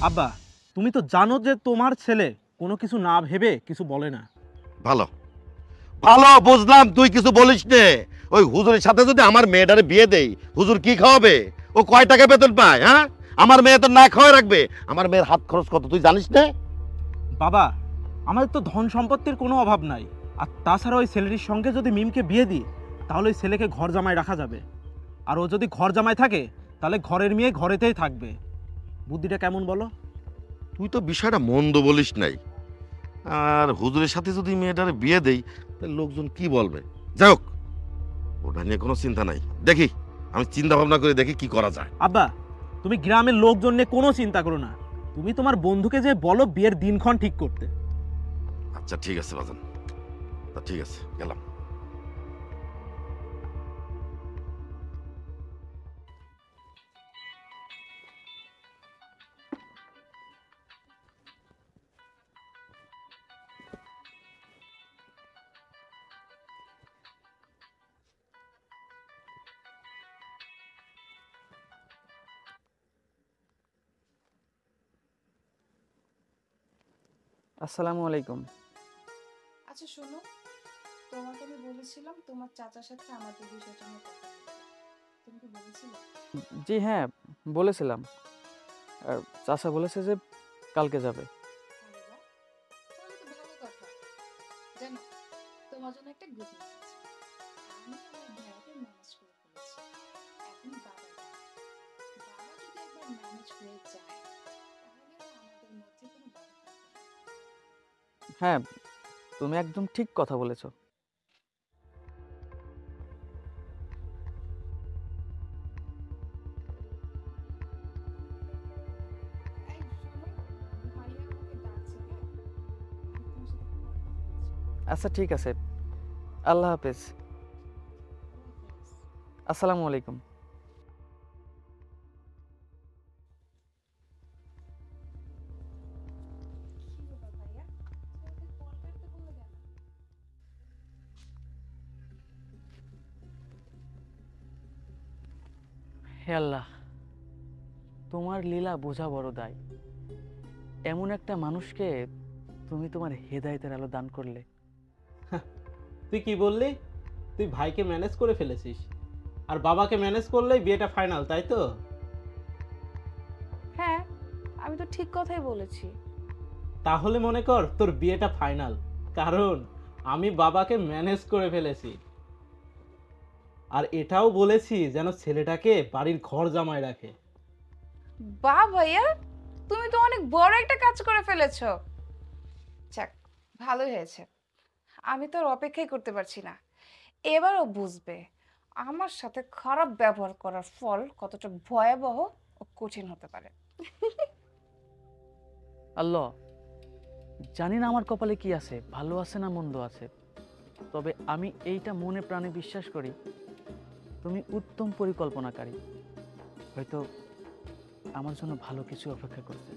আব্বা, তুমি তো জানো যে তোমার ছেলে কোনো কিছু না ভেবে কিছু বলে না। ভালো ভালো বুঝলাম, তুই কিছু বলিস নে। ওই হুজুরের সাথে যদি আমার মেয়েটারে বিয়ে দেই, হুজুর কি খাওয়াবে? ও কয় টাকা বেতন পায়? হ্যাঁ, আমার মেয়ে তো না খাওয়া রাখবে। আমার মেয়ের হাত খরচ কত তুই জানিস না? বাবা, আমাদের তো ধন সম্পত্তির কোনো অভাব নাই। আর তাছাড়া ওই ছেলেটির সঙ্গে যদি মিমকে বিয়ে দিই, তাহলে ওই ছেলেকে ঘর জামাই রাখা যাবে। আর ও যদি ঘর জামাই থাকে, তাহলে ঘরের মেয়ে ঘরেতেই থাকবে। বুদ্ধিটা কেমন বলো? তুই তো বিষয়টা মন্দ বলিস নাই। আর হুজুরের সাথে যদি মেয়েটারে বিয়ে দেই, তাহলে লোকজন কি বলবে? যাই হোক, ওটা নিয়ে কোনো চিন্তা নাই। দেখি, আমি চিন্তা ভাবনা করে দেখি কি করা যায়। আব্বা, তুমি গ্রামের লোকজন নিয়ে কোনো চিন্তা করো না। তুমি তোমার বন্ধুকে যে বলো বিয়ের দিনক্ষণ ঠিক করতে। আচ্ছা ঠিক আছে বাজান, তা ঠিক আছে, গেলাম। আসসালামু আলাইকুম। আচ্ছা শোনো, তোমাকে আমি বলেছিলাম তোমার চাচার সাথে আমাদের বিষয়টা নিয়ে কথা বলতে। তুমি কি বলেছিলে? জি হ্যাঁ, বলেছিলাম। আর চাচা বলেছে যে কালকে যাবে। আরে বাহ, তাহলে তো ভালো কথা। জানো, তোমার জন্য একটা গুড নিউজ আছে। আমি আমার ভাইয়াকে ম্যানেজ করে ফেলেছি। এখন বাবা যদি একবার ম্যানেজ হয়ে যায়, তাহলে আর আমাদের মধ্যে কোনো বাধা থাকবে না। হ্যাঁ, তুমি একদম ঠিক কথা বলেছো। এই শোনো, ভাইয়া আমাকে ডাকছে, হ্যাঁ? আমি তোমার সাথে পরে কথা বলছি। আচ্ছা ঠিক আছে, আল্লাহ হাফেজ। আসসালামু আলাইকুম। কি ব্যাপার ভাইয়া, তোমাকে কল করতে বললে কেন? হে আল্লাহ, তোমার লীলা বোঝা বড় দায়। এমন একটা মানুষকে তুমি তোমার হেদায়েতের আলো দান করলে। তুই কি বললি? তুই ভাইকে ম্যানেজ করে ফেলেছিস, আর বাবাকে ম্যানেজ করলেই বিয়েটা ফাইনাল, তাই তো? হ্যাঁ, আমি তো ঠিক কথাই বলেছি। তাহলে মনে কর তোর বিয়েটা ফাইনাল, কারণ আমি বাবাকে ম্যানেজ করে ফেলেছি। আর এটাও বলেছি যেন ছেলেটাকে বাড়ির ঘর জামাই রাখে। বাহ ভাইয়া, তুমি তো অনেক বড় একটা কাজ করে ফেলেছো। যাক, ভালোই হয়েছে। আমি তো আর অপেক্ষাই করতে পারছি না। এবারও বুঝবে আমার সাথে খারাপ ব্যবহার করার ফল কতটা ভয়াবহ ও কঠিন হতে পারে। আল্লাহ, জানি না আমার কপালে কি আছে, ভালো আছে না মন্দ আছে, তবে আমি এইটা মনে প্রাণে বিশ্বাস করি, তুমি উত্তম পরিকল্পনাকারী। হয়তো আমার জন্য ভালো কিছু অপেক্ষা করছে।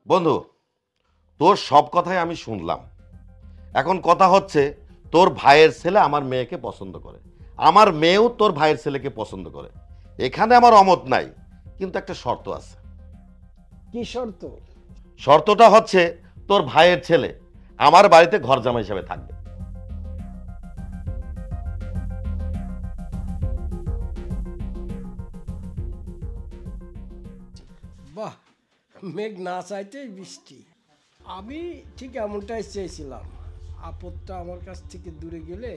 বন্ধু, তোর সব কথাই আমি শুনলাম। এখন কথা হচ্ছে, তোর ভাইয়ের ছেলে আমার মেয়েকে পছন্দ করে, আমার মেয়েও তোর ভাইয়ের ছেলেকে পছন্দ করে। এখানে আমার অমত নাই, কিন্তু একটা শর্ত আছে। কি শর্ত? শর্তটা হচ্ছে, তোর ভাইয়ের ছেলে আমার বাড়িতে ঘর জামাই হিসেবে থাকবে। বাহ, মেঘ না চাইতেই বৃষ্টি। আমি ঠিক এমনটাই চেয়েছিলাম। আপদটা আমার কাছ থেকে দূরে গেলে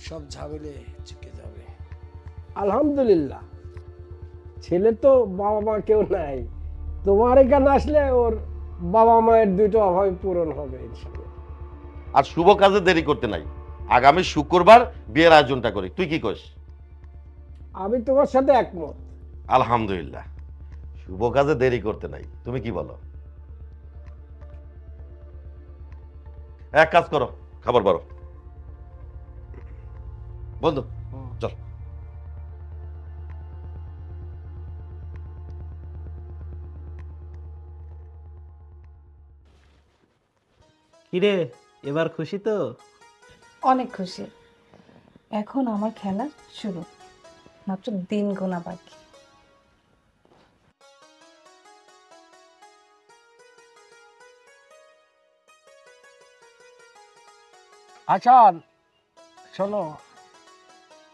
সব ঝামেলে চুকে যাবে। আলহামদুলিল্লাহ, ছেলে তো বাবা মা কেউ নাই। তোমার এখানে আসলে ওর বাবা মায়ের দুটো অভাব পূরণ হবে ইনশাআল্লাহ। আর শুভ কাজে দেরি করতে নাই, আগামী শুক্রবার বিয়ের আয়োজনটা করি, তুই কি করিস? আমি তোমার সাথে একমত। আলহামদুলিল্লাহ, শুভ কাজে দেরি করতে নাই, তুমি কি বলো? এক কাজ করো, খাবার বারো। বন্ধু, চল। কিরে, এবার খুশি তো? অনেক খুশি। এখন আমার খেলা শুরু, মাত্র দিন গোনা বাকি। হাসান, শোনো,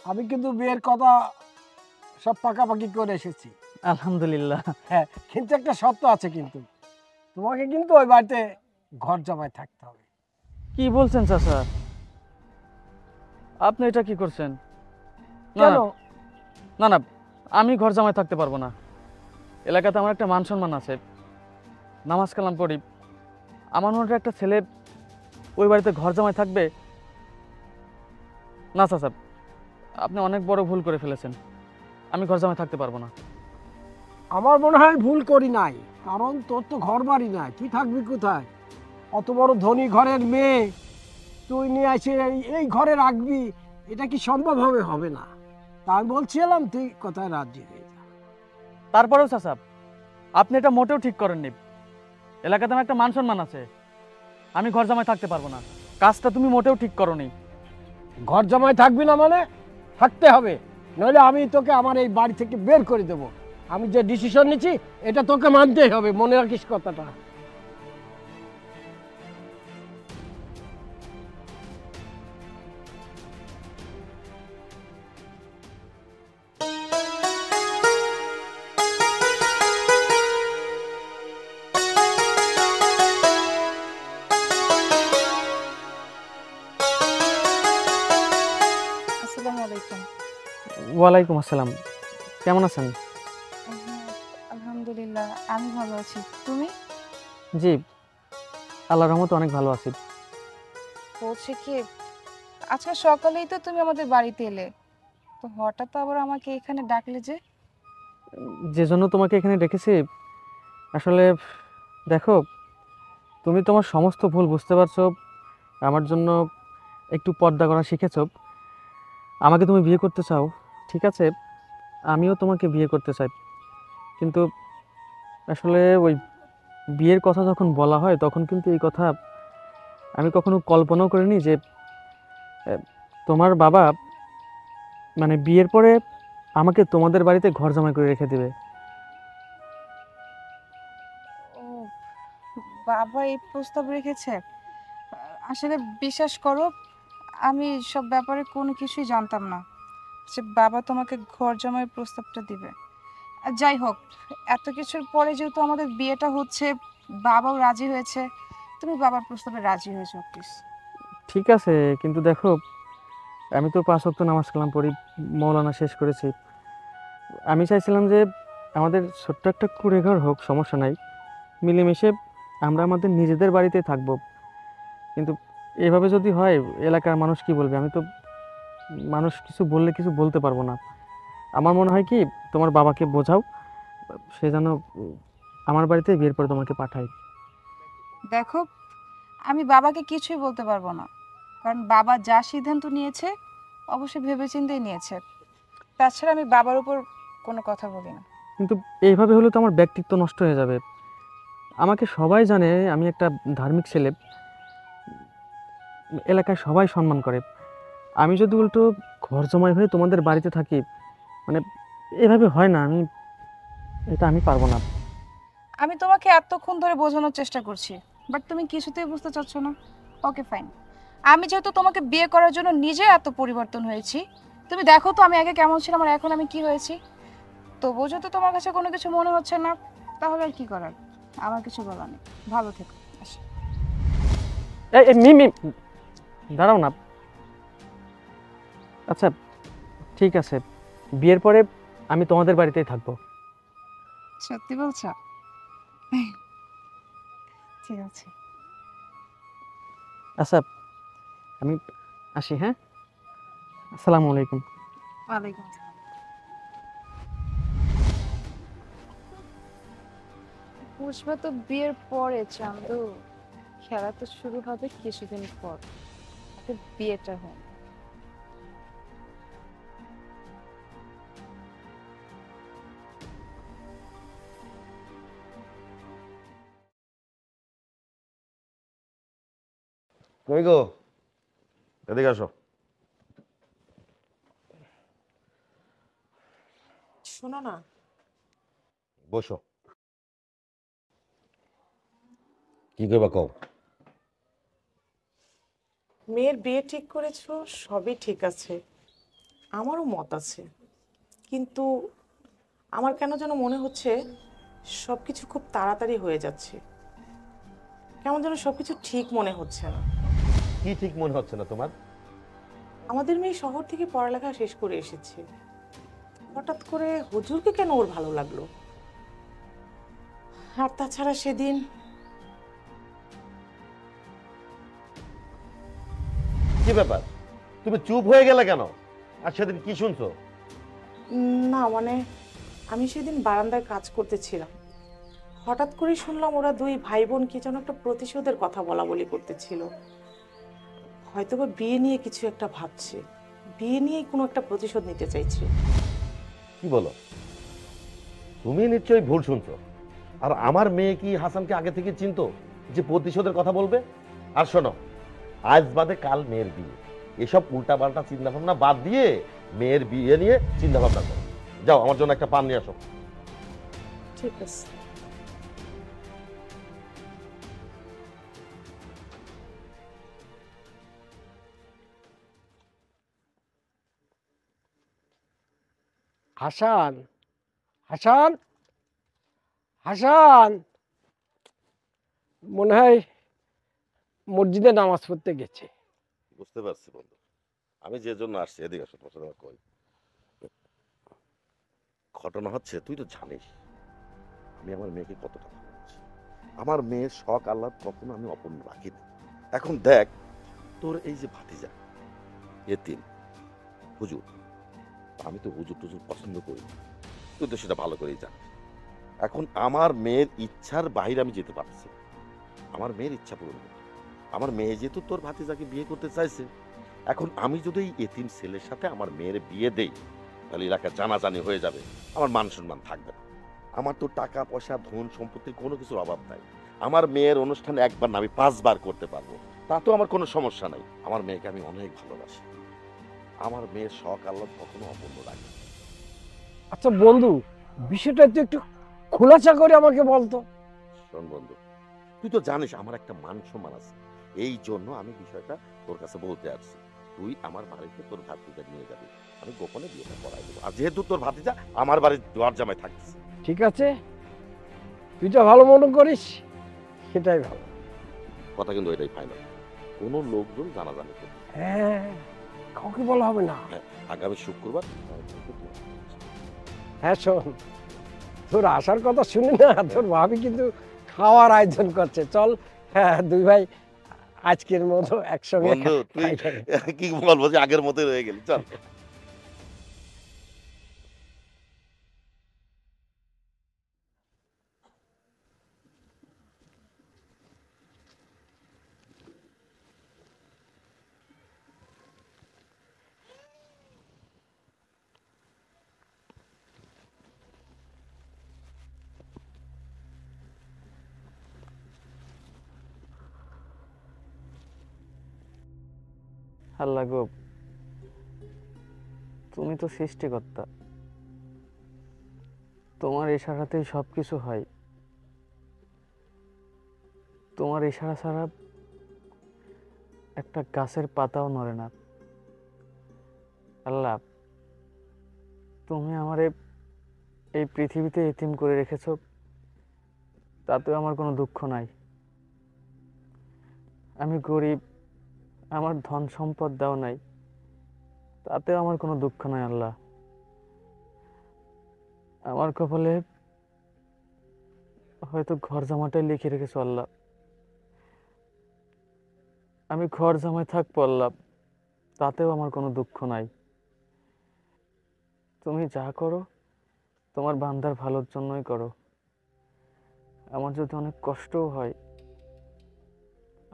আমি কিন্তু বিয়ের কথা সব পাকাপাকি করে এসেছি। আলহামদুলিল্লাহ। হ্যাঁ, কিন্তু একটা শর্ত আছে, কিন্তু তোমাকে কিন্তু ওই বাড়িতে ঘর জামাই থাকতে হবে। কি বলছেন চাচা? আপনি এটা কি করছেন? না কেন? না না, আমি ঘর জামাই থাকতে পারবো না। এলাকাতে আমার একটা মান সম্মান আছে, নামাজ কালাম পড়ি। আমার মনে হয় একটা ছেলে ওই বাড়িতে ঘর জামাই থাকবে না। চাচা, আপনি অনেক বড় ভুল করে ফেলেছেন। আমি ঘর জামাই থাকতে পারবো না। আমার মনে হয় ভুল করি নাই, কারণ তোর তো ঘর বাড়ি নাই, তুই থাকবি কোথায়? অত বড় ধনী ঘরের মেয়ে তুই নিয়ে আসে এই ঘরে রাখবি, এটা কি সম্ভব হবে? হবে না। তা আমি বলছিলাম তুই কোথায় রাজি হয়ে যা। তারপরেও চাচা, আপনি এটা মোটেও ঠিক করেননি। এলাকাতে আমার একটা মান সম্মান আছে, আমি ঘর জামাই থাকতে পারবো না। কাজটা তুমি মোটেও ঠিক করনি। ঘর জামাই থাকবি না মানে থাকতে হবে, নইলে আমি তোকে আমার এই বাড়ি থেকে বের করে দেব। আমি যে ডিসিশন নিচ্ছি এটা তোকে মানতেই হবে, মনে রাখিস কথাটা। আসসালামু আলাইকুম। ওয়ালাইকুম আসসালাম। কেমন আছেন? আলহামদুলিল্লাহ, আমি ভালো আছি। তুমি? জি, আল্লাহর রহমতে অনেক ভালো আছি। বলছি কি, আজকে সকালেই তো তুমি আমাদের বাড়িতে এলে, তো হঠাৎ আবার আমাকে এখানে ডাকলে যে? যে জন্য তোমাকে এখানে ডেকেছি, আসলে দেখো, তুমি তোমার সমস্ত ভুল বুঝতে পারছো, আমার জন্য একটু পর্দা করা শিখেছো, আমাকে তুমি বিয়ে করতে চাও, ঠিক আছে, আমিও তোমাকে বিয়ে করতে চাই। কিন্তু আসলে ওই বিয়ের কথা যখন বলা হয় তখন কিন্তু এই কথা আমি কখনো কল্পনাও করিনি যে তোমার বাবা মানে বিয়ের পরে আমাকে তোমাদের বাড়িতে ঘর জামাই করে রেখে দেবে। ও, বাবা এই প্রস্তাব রেখেছে? আসলে বিশ্বাস করো, আমি সব ব্যাপারে কোনো কিছুই জানতাম না যে বাবা তোমাকে ঘর জামাইয়ের প্রস্তাবটা দিবে। আর যাই হোক, এত কিছুর পরে যেহেতু আমাদের বিয়েটা হচ্ছে, বাবাও রাজি হয়েছে, তুমি বাবার প্রস্তাবে রাজি হয়েছো প্লিজ। ঠিক আছে, কিন্তু দেখো, আমি তো 5 ওয়াক্ত নামাজ কালাম পড়ি, মৌলানা শেষ করেছি। আমি চাইছিলাম যে আমাদের ছোট্ট একটা কুঁড়ে ঘর হোক, সমস্যা নাই, মিলেমিশে আমরা আমাদের নিজেদের বাড়িতে থাকবো। কিন্তু এভাবে যদি হয়, এলাকার মানুষ কি বলবে? আমি তো মানুষ কিছু বললে কিছু বলতে পারবো না। আমার মনে হয় কি, তোমার বাবাকে বোঝাও, সে যেন আমার বাড়িতে বিয়ের পরে তোমাকে পাঠায়। দেখো, আমি বাবাকে কিছুই বলতে পারবো না, কারণ বাবা যা সিদ্ধান্ত নিয়েছে অবশ্যই ভেবেচিন্তেই নিয়েছে। তাছাড়া আমি বাবার উপর কোনো কথা বলি না। কিন্তু এইভাবে হলে তো আমার ব্যক্তিত্ব নষ্ট হয়ে যাবে। আমাকে সবাই জানে আমি একটা ধার্মিক ছেলে, এলাকায় সবাই সম্মান করে। আমি যদি উল্টো ঘর জমাই হয়ে তোমাদের বাড়িতে থাকি, মানে এভাবে হয় না। আমি পারবো না। আমি তোমাকে এতক্ষণ ধরে বোঝানোর চেষ্টা করছি, বাট তুমি কিছুতেই বুঝতে চাচ্ছ না। ওকে ফাইন, আমি যেহেতু তোমাকে বিয়ে করার জন্য নিজে এত পরিবর্তন হয়েছি, তুমি দেখো তো আমি আগে কেমন ছিলাম আর এখন আমি কি হয়েছি। তবুও যদি তোমার কাছে কোনো কিছু মনে হচ্ছে না, তাহলে আর কি করার, আমার কিছু বলার নেই। ভালো থেকো। আসি। এই এই, মিমি, দাঁড়াও না। আচ্ছা, ঠিক আছে, বিয়ের পরে আমি তোমাদের বাড়িতেই থাকবো। সত্যি বলছো? ঠিক আছে। আচ্ছা, আমি আসি, হ্যাঁ? আসসালামু আলাইকুম। ওয়ালাইকুম আসসালাম। বুঝবা তো বিয়ের পরে চান্দু, খেলা তো শুরু হবে কিছুদিন পর, আগে বিয়েটা হয়। কই গো, এদিকে আসো। শোনো না, বসো। কি কইবা কও? মেয়ের বিয়ে ঠিক করেছো, সবই ঠিক আছে, আমারও মত আছে, কিন্তু আমার কেন যেন মনে হচ্ছে সবকিছু খুব তাড়াতাড়ি হয়ে যাচ্ছে। কেমন যেন সবকিছু ঠিক মনে হচ্ছে না। কি ঠিক মনে হচ্ছে না তোমার? আমাদের মেয়ে শহর থেকে পড়ালেখা শেষ করে এসেছে, হঠাৎ করে হুজুরকে কেন ওর ভালো লাগলো? আর তাছাড়া সেদিন কি ব্যাপার, তুমি চুপ হয়ে গেলে কেন? আর সেদিন কি শুনছো? না মানে আমি সেদিন বারান্দায় কাজ করতেছিলাম, হঠাৎ করে শুনলাম ওরা দুই ভাই বোন কি যেন একটা প্রতিশোধের কথা বলা বলি করতেছিল। হয়তো বা বিয়ে নিয়ে কিছু একটা ভাবছে, বিয়ে নিয়েই কোনো একটা প্রতিশোধ নিতে চাইছে। কি বলো? তুমি নিশ্চয়ই ভুল শুনছো। আর আমার মেয়ে কি হাসানকে আগে থেকে চিনতো যে প্রতিশোধের কথা বলবে? আর শোনো, আজ বাদে কাল মেয়ের বিয়ে, এসব উল্টাপাল্টা চিন্তা ভাবনা বাদ দিয়ে মেয়ের বিয়ে নিয়ে চিন্তা ভাবনা করো। যাও, আমার জন্য একটা পান নিয়ে আসো। ঠিক আছে। হাসান, হাসান, হাসান, মনে হয় মসজিদে নামাজ পড়তে গেছে। বুঝতে পারছি বন্ধু, আমি যে জন্য আসছি। এদিকে আসো, তোমার সাথে আমার কই। ঘটনা হচ্ছে, তুই তো জানিস আমি আমার মেয়েকে কতটা ভালোবাসি। আমার মেয়ের শখ আহ্লাদ কখনো আমি অপূর্ণ রাখিনি। এখন দেখ, তোর এই যে ভাতিজা এতিম, হুজুর, আমি তো হুজুর টুজুর পছন্দ করি না, তুই তো সেটা ভালো করেই জানিস। এখন আমার মেয়ের ইচ্ছার বাইরে আমি যেতে পারছি না। আমার মেয়ের ইচ্ছা পূরণ করতে, আমার মেয়ে যেহেতু তোর ভাতিজাকে বিয়ে করতে চাইছে, এখন আমি যদি এই এতিম ছেলের সাথে আমার মেয়ের বিয়ে দেই, তাহলে এলাকায় জানাজানি হয়ে যাবে, আমার মান সম্মান থাকবে না। আমার তো টাকা পয়সা ধন সম্পত্তির কোনো কিছুর অভাব নাই। আমার মেয়ের অনুষ্ঠান একবার না, আমি 5 বার করতে পারবো, তাতেও আমার কোনো সমস্যা নাই। আমার মেয়েকে আমি অনেক ভালোবাসি। আমার মেয়ের শখ আহ্লাদ কখনো অপূর্ণ রাখি। আচ্ছা বন্ধু, বিষয়টা তো একটু খোলাসা করে আমাকে বলতো। শোন বন্ধু, তুই তো জানিস আমার একটা মান সম্মান আছে, এই জন্য আমি বিষয়টা তোর কাছে বলতে আসছি। তুই আমার বাড়িতে তোর ভাতিজা নিয়ে যাবি, আমি গোপনে বিয়েটা করাই দেবো। আর যেহেতু তোর ভাতিজা আমার বাড়ির দুয়ার জামাই থাকতেছে। ঠিক আছে, তুই যা ভালো মনে করিস সেটাই ভালো। কথা কিন্তু এটাই ফাইনাল, কোনো লোকজন জানাজানি করবে না। হ্যাঁ, কাউকে বলা হবে না। হ্যাঁ, আগামী শুক্রবার। হ্যাঁ শোন, তোর আসার কথা শুনি না, তোর ভাবি কিন্তু খাওয়ার আয়োজন করছে। চল, হ্যাঁ দুই ভাই আজকের মতো একসঙ্গে বন্ধু তুই খাই খাই। কি বলবো, যে আগের মতোই রয়ে গেলি। চল। আল্লাহ গো, তুমি তো সৃষ্টিকর্তা, তোমার ইশারাতেই সব কিছু হয়। তোমার ইশারা ছাড়া একটা গাছের পাতাও নড়ে না। আল্লাহ, তুমি আমারে এই পৃথিবীতে এতিম করে রেখেছো, তাতেও আমার কোনো দুঃখ নাই। আমি গরিব, আমার ধন সম্পদ দাও নাই, তাতেও আমার কোনো দুঃখ নাই। আল্লাহ, আমার কপালে হয়তো ঘর জামাটাই লিখে রেখেছো। আল্লাহ, আমি ঘর জামাই থাকবো আল্লাহ, তাতেও আমার কোনো দুঃখ নাই। তুমি যা করো তোমার বান্দার ভালোর জন্যই করো। আমার যদি অনেক কষ্টও হয়,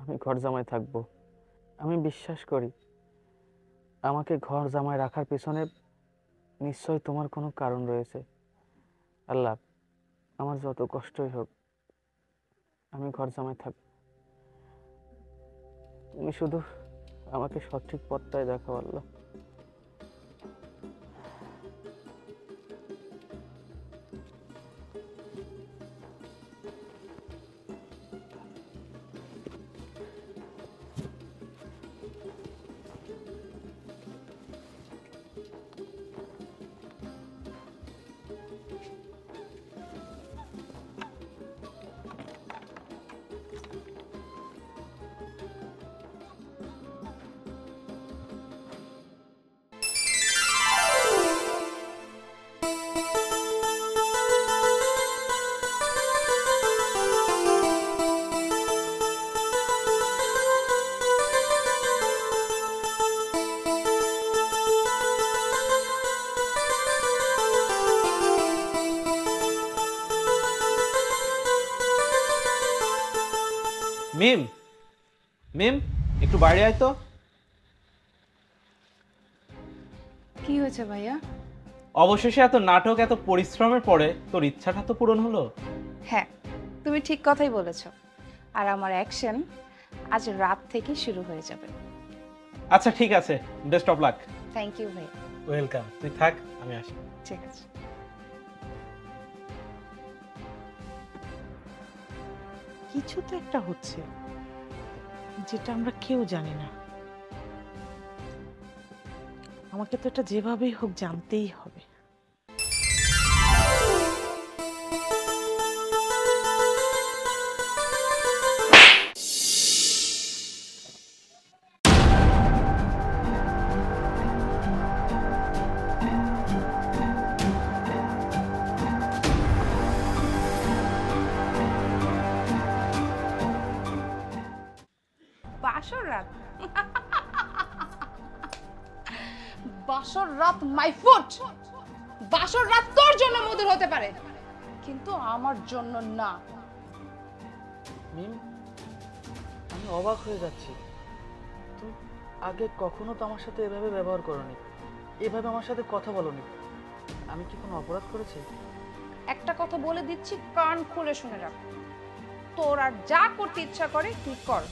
আমি ঘর জামাই থাকবো। আমি বিশ্বাস করি আমাকে ঘর জামাই রাখার পেছনে নিশ্চয় তোমার কোনো কারণ রয়েছে। আল্লাহ, আমার যত কষ্টই হোক, আমি ঘর জামাই থাকবো। তুমি শুধু আমাকে সঠিক পথটাই দেখাও আল্লাহ। মিম, মিম, একটু বাইরে আয় তো। কি হয়েছে ভাইয়া? অবশেষে এত নাটক, এত পরিশ্রমের পরে তোর ইচ্ছাটা তো পূরণ হলো। হ্যাঁ, তুমি ঠিক কথাই বলেছো। আর আমার অ্যাকশন আজ রাত থেকে শুরু হয়ে যাবে। আচ্ছা ঠিক আছে, best of luck. Thank you ভাইয়া। ওয়েলকাম, তুই থাক, আমি আসি। ঠিক আছে। কিছু তো একটা হচ্ছে যেটা আমরা কেউ জানি না। আমাকে তো এটা যেভাবেই হোক জানতেই হবে। বাসর রাত, বাসর রাত মাই ফুট। বাসর রাত তোর জন্য মধুর হতে পারে, কিন্তু আমার জন্য না। মিম, আমি অবাক হয়ে যাচ্ছি। তুমি আগে কখনো তো আমার সাথে এভাবে ব্যবহার করোনি, এভাবে আমার সাথে কথা বলোনি। আমি কি কোনো অপরাধ করেছি? একটা কথা বলে দিচ্ছি, কান খুলে শুনে রাখ। তোর আর যা করতে ইচ্ছা করে তুই কর।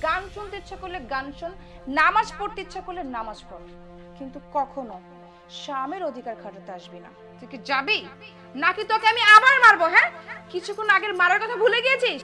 গান শুনতে ইচ্ছা করলে গান শোন, নামাজ পড়তে ইচ্ছা করলে নামাজ পড়, কিন্তু কখনো স্বামীর অধিকার খাটাতে আসবি না। তুই কি যাবি নাকি তোকে আমি আবার মারবো? হ্যাঁ, কিছুক্ষণ আগের মারার কথা ভুলে গিয়েছিস?